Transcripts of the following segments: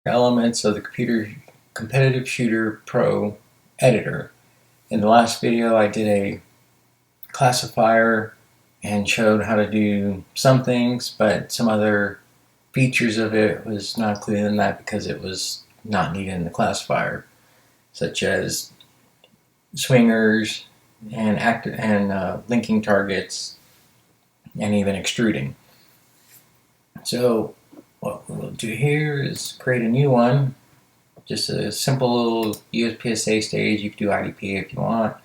Elements of the Competitive Shooter Pro editor. In the last video I did a classifier and showed how to do some things, but some other features of it was not included in that because it was not needed in the classifier, such as swingers and linking targets and even extruding. So what we'll do here is create a new one, just a simple little USPSA stage. You can do IDP if you want.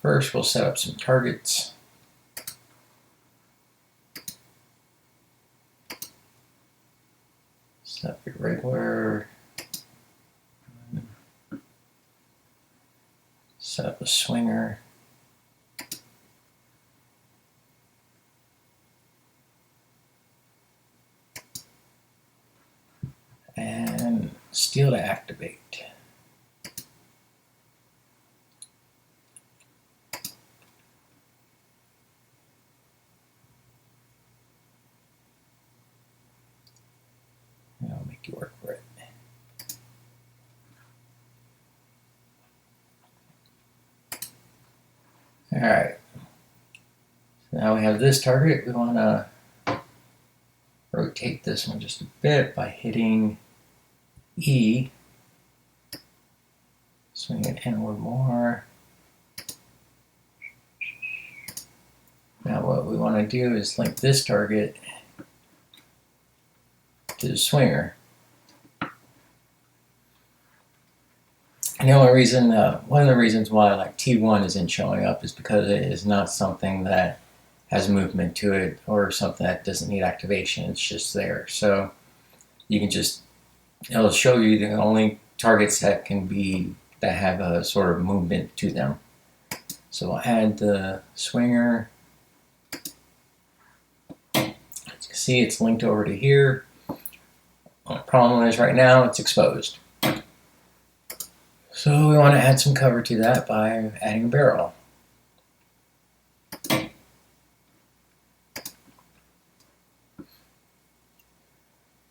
First, we'll set up some targets. Set up your regular. Set up a swinger. And steel to activate. I'll make you work for it. Alright. So now we have this target. We want to rotate this one just a bit by hitting E. Swing it inward more. Now what we want to do is link this target to the swinger. And the only reason, one of the reasons why like T1 isn't showing up is because it is not something that has movement to it or something that doesn't need activation. It's just there. So you can just, it'll show you the only targets that have a sort of movement to them. So I'll add the swinger. As you can see, it's linked over to here. The problem is right now it's exposed. So we want to add some cover to that by adding a barrel.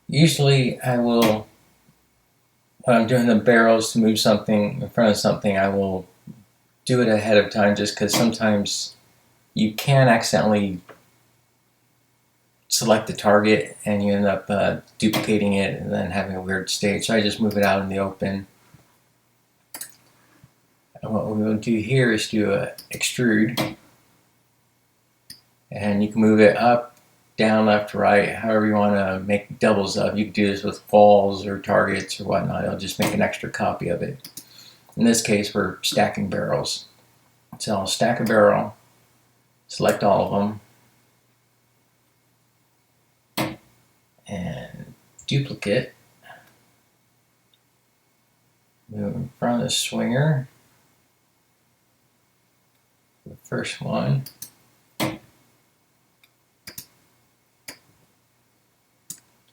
Usually I will, when I'm doing the barrels to move something in front of something, I will do it ahead of time just because sometimes you can accidentally select the target and you end up duplicating it and then having a weird state. So I just move it out in the open. And what we will do here is do a extrude, and you can move it up, down, left, right, however you want to make doubles of. You can do this with balls or targets or whatnot. It'll just make an extra copy of it. In this case, we're stacking barrels. So I'll stack a barrel, select all of them, and duplicate. Move in front of the swinger. The first one.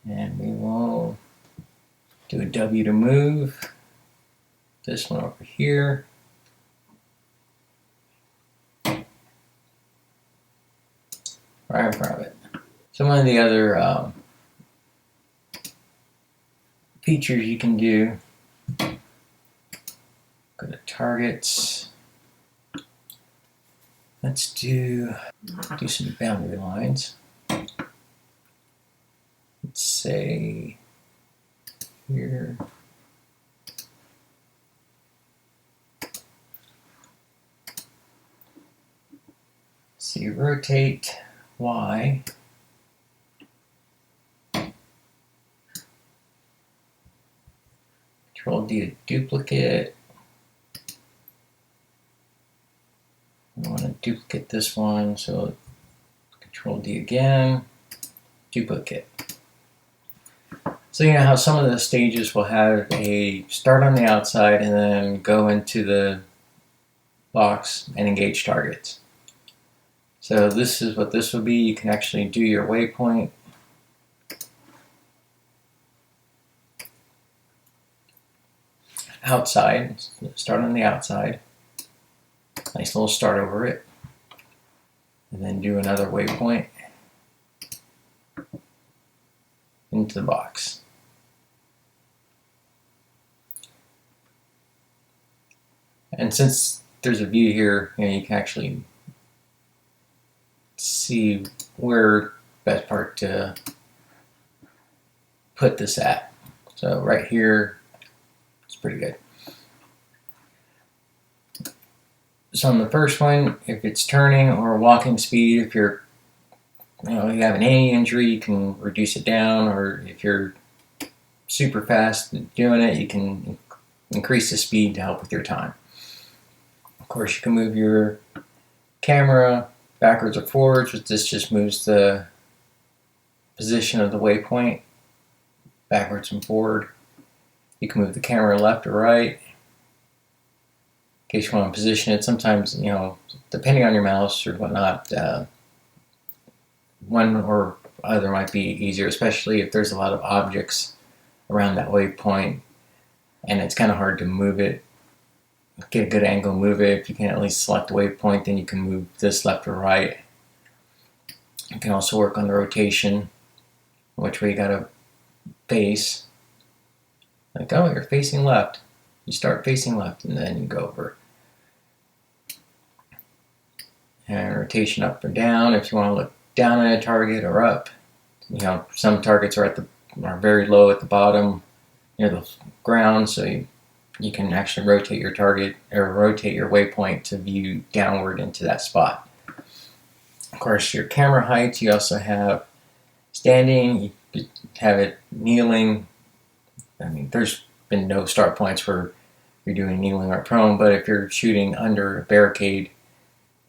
And we will do a W to move this one over here. Right in front of it. Some of the other features you can do. Go to targets. Let's do some boundary lines. Let's say here. See, rotate Y. Control D to duplicate. I want to duplicate this one, so Control D again, duplicate. So you know how some of the stages will have a start on the outside and then go into the box and engage targets. So this is what this will be. You can actually do your waypoint. Outside, start on the outside. Nice little start over it. And then do another waypoint into the box. And since there's a view here, you can actually see where best part to put this at. So right here, it's pretty good. So on the first one, if it's turning or walking speed, if you're you have an any injury, you can reduce it down, or if you're super fast doing it, you can increase the speed to help with your time. Of course, you can move your camera backwards or forwards, which this just moves the position of the waypoint backwards and forward. You can move the camera left or right in case you want to position it. Sometimes, depending on your mouse or whatnot, one or other might be easier, especially if there's a lot of objects around that waypoint and it's kind of hard to move it. Get a good angle, move it. If you can at least select the waypoint, then you can move this left or right. You can also work on the rotation, which way you gotta face. Like, oh, you're facing left. You start facing left and then you go over. And rotation up or down if you want to look down at a target or up. Some targets are very low at the bottom near the ground, so you can actually rotate your target or rotate your waypoint to view downward into that spot. Of course, your camera heights, you also have standing, you could have it kneeling. There's been no start points where you're doing kneeling or prone, but if you're shooting under a barricade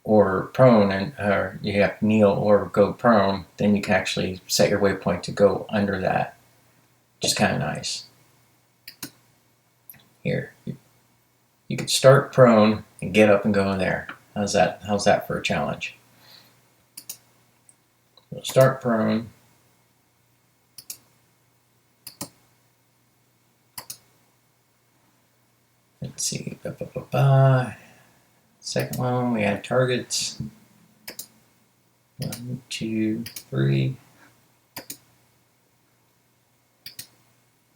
or prone, and you have to kneel or go prone, then you can actually set your waypoint to go under that, which is kind of nice. Here, you could start prone and get up and go in there. How's that for a challenge? So start prone. Let's see. Second one, we have targets. 1, 2, 3.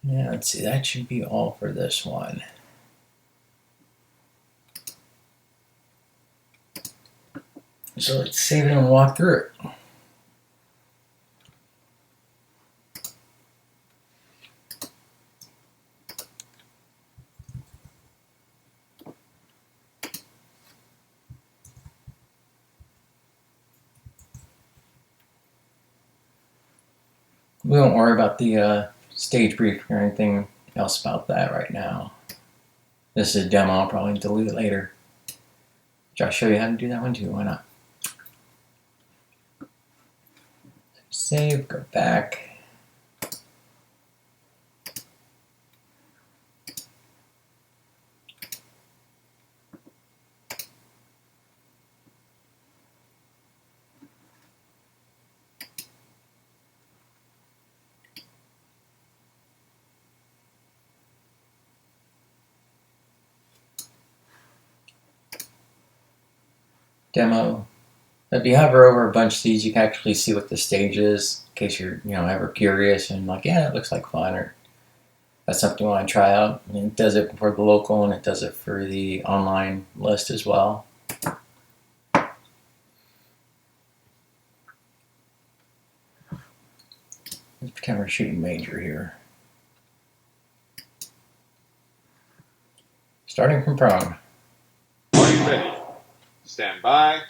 Yeah, let's see, that should be all for this one. So let's save it and walk through it. We won't worry about the stage brief or anything else about that right now. This is a demo, I'll probably delete it later. Which I'll show you how to do that one too, why not? Save, go back. Demo. If you hover over a bunch of these, you can actually see what the stage is, in case you're ever curious and like, yeah, it looks like fun, or that's something you want to try out. And it does it for the local and it does it for the online list as well. Let's pretend we're shooting major here. Starting from prone. Are you ready? Stand by.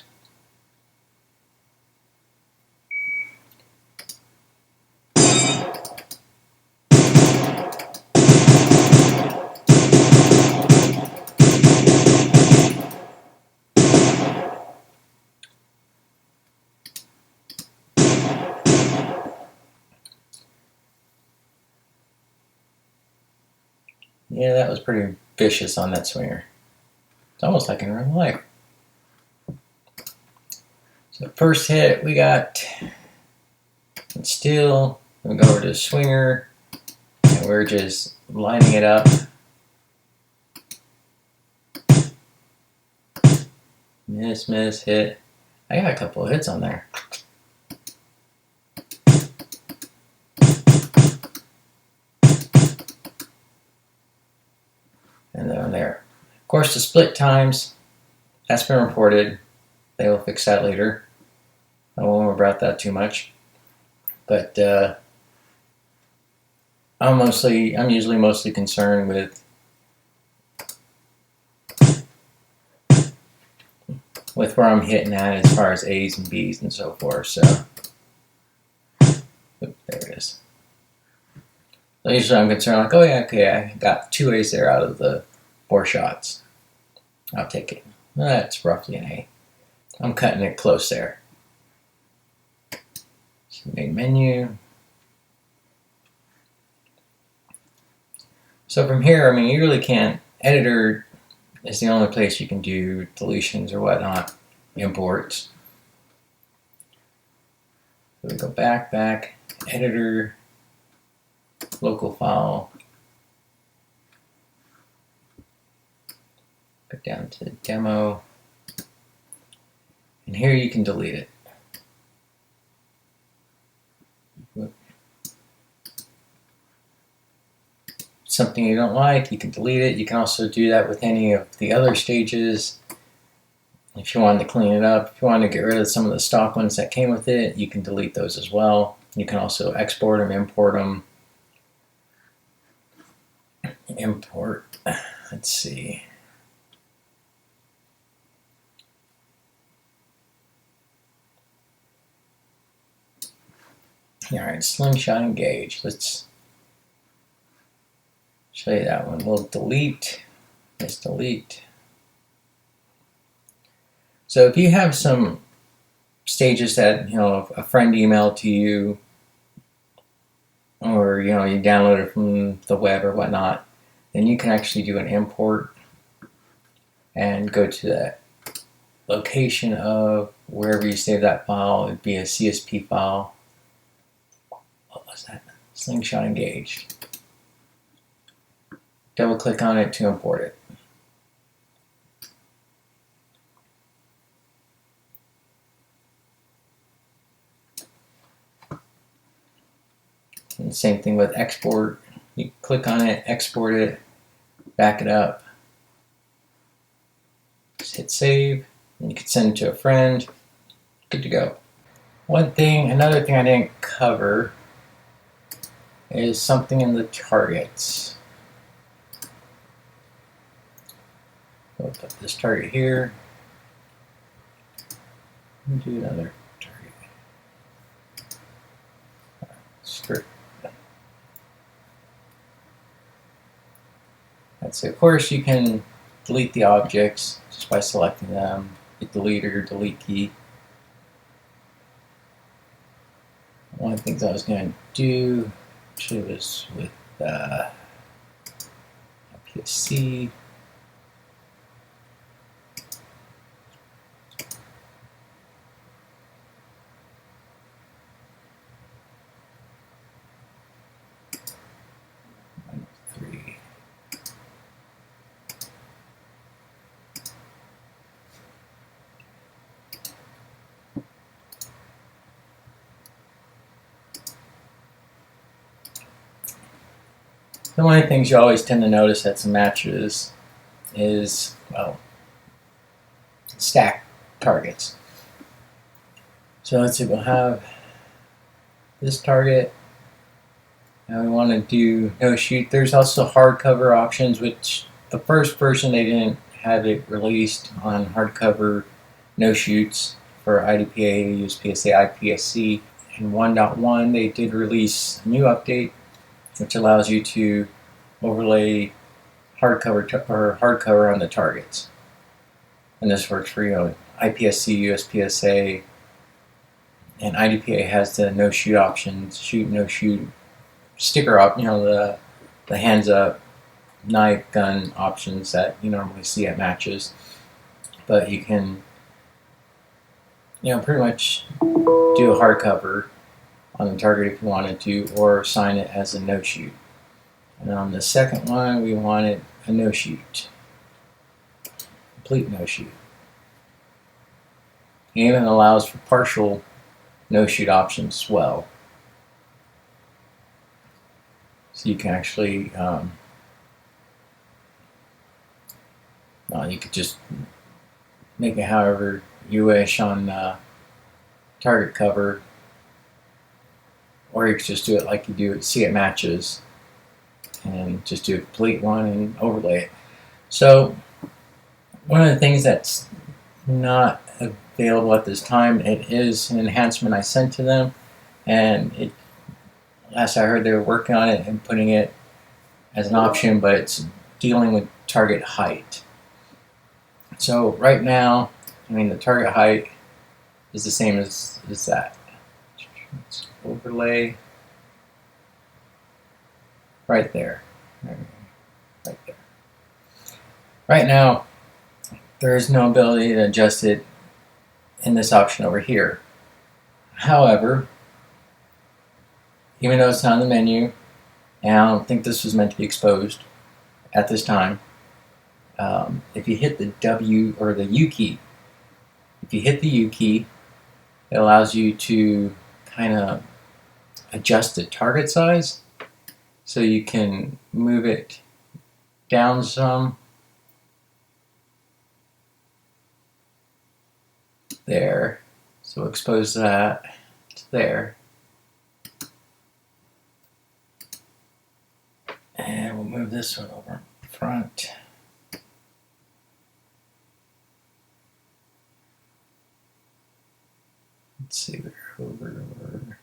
Yeah, that was pretty vicious on that swinger. It's almost like in real life. So first hit, we got still. We go over to swinger, and we're just lining it up. Miss, hit. I got a couple of hits on there. And then there. Of course, the split times, that's been reported. They will fix that later. I won't worry about that too much. But I'm usually mostly concerned with where I'm hitting at as far as A's and B's and so forth. So there it is. So usually I'm concerned like, oh yeah, okay, I got 2 A's there out of the 4 shots. I'll take it. That's roughly an A. I'm cutting it close there. So main menu. So from here, I mean, you really can't. Editor is the only place you can do deletions or whatnot, imports. So we go back, editor, local file, go down to demo, and here you can delete it. Something you don't like, you can delete it. You can also do that with any of the other stages. If you wanted to clean it up, if you wanted to get rid of some of the stock ones that came with it, you can delete those as well. You can also export them, import them. Import, let's see. All right, slingshot engage. Let's show you that one. We'll delete. Let's delete. So if you have some stages that a friend emailed to you, or you download it from the web or whatnot, then you can actually do an import and go to the location of wherever you save that file. It'd be a CSP file. What was that? Slingshot engaged. Double click on it to import it. And same thing with export. You click on it, export it, back it up. Just hit save, and you can send it to a friend. Good to go. Another thing I didn't cover is something in the targets. We'll put this target here. And do another target. Script. So of course you can delete the objects just by selecting them, hit delete or delete key. One of the things I was going to do actually was with IPSC. So one of the things you always tend to notice at some matches is, well, stack targets. So let's see, we'll have this target, and we want to do no shoot. There's also hardcover options, which the first version they didn't have it released on hardcover no shoots for IDPA, USPSA, IPSC. In 1.1 they did release a new update which allows you to overlay hardcover on the targets. And this works for IPSC, USPSA, and IDPA has the no shoot options, shoot, no shoot, sticker up, the hands up, knife, gun options that you normally see at matches. But you can, pretty much do a hardcover on the target if you wanted to, or sign it as a no shoot. And on the second one, we wanted a no shoot, complete no shoot. It even allows for partial no-shoot options as well. So you can actually, you could just make it however you wish on target cover, or you could just do it like you do at See It Matches and just do a complete one and overlay it. So one of the things that's not available at this time, it is an enhancement I sent to them, and last I heard they were working on it and putting it as an option, but it's dealing with target height. So right now, the target height is the same as that. Let's overlay right there. Right there. Right now, there is no ability to adjust it in this option over here. However, even though it's not in the menu, and I don't think this was meant to be exposed at this time, if you hit the W or the U key, if you hit the U key, it allows you to kind of adjust the target size, so you can move it down some. There. So expose that to there. And we'll move this one over in front. Let's see, we're over.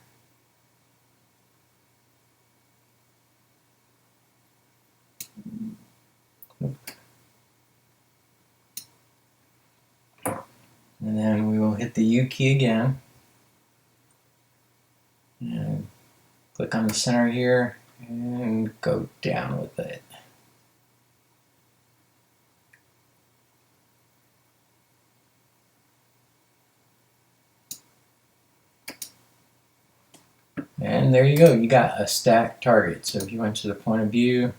And then we will hit the U key again. And click on the center here and go down with it. And there you go, you got a stacked target. So if you went to the point of view,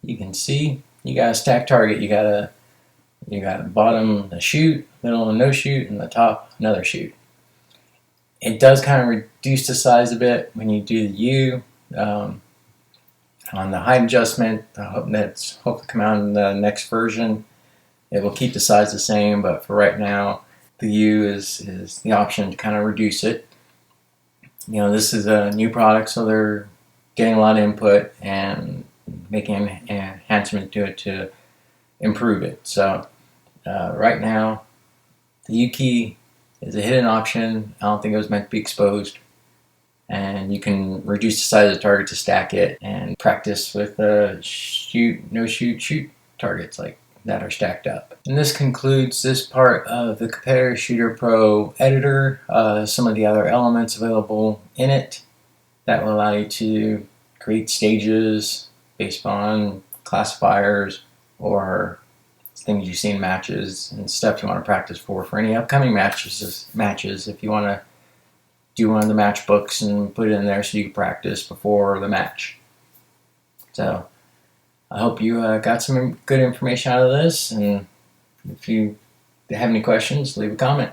you can see you got a stacked target. You got a bottom a shoot, middle a no shoot, and the top another shoot. It does kind of reduce the size a bit when you do the U. On the height adjustment, that's hopefully come out in the next version. It will keep the size the same, but for right now, the U is the option to kind of reduce it. This is a new product, so they're getting a lot of input and making an enhancement to it to improve it. So right now, the U key is a hidden option. I don't think it was meant to be exposed. And you can reduce the size of the target to stack it and practice with shoot, no shoot, shoot targets like that are stacked up. And this concludes this part of the Competitive Shooter Pro editor. Some of the other elements available in it that will allow you to create stages based on classifiers or things you see in matches and stuff you want to practice for any upcoming matches if you want to do one of the match books and put it in there so you can practice before the match. So I hope you got some good information out of this, and if you have any questions, leave a comment.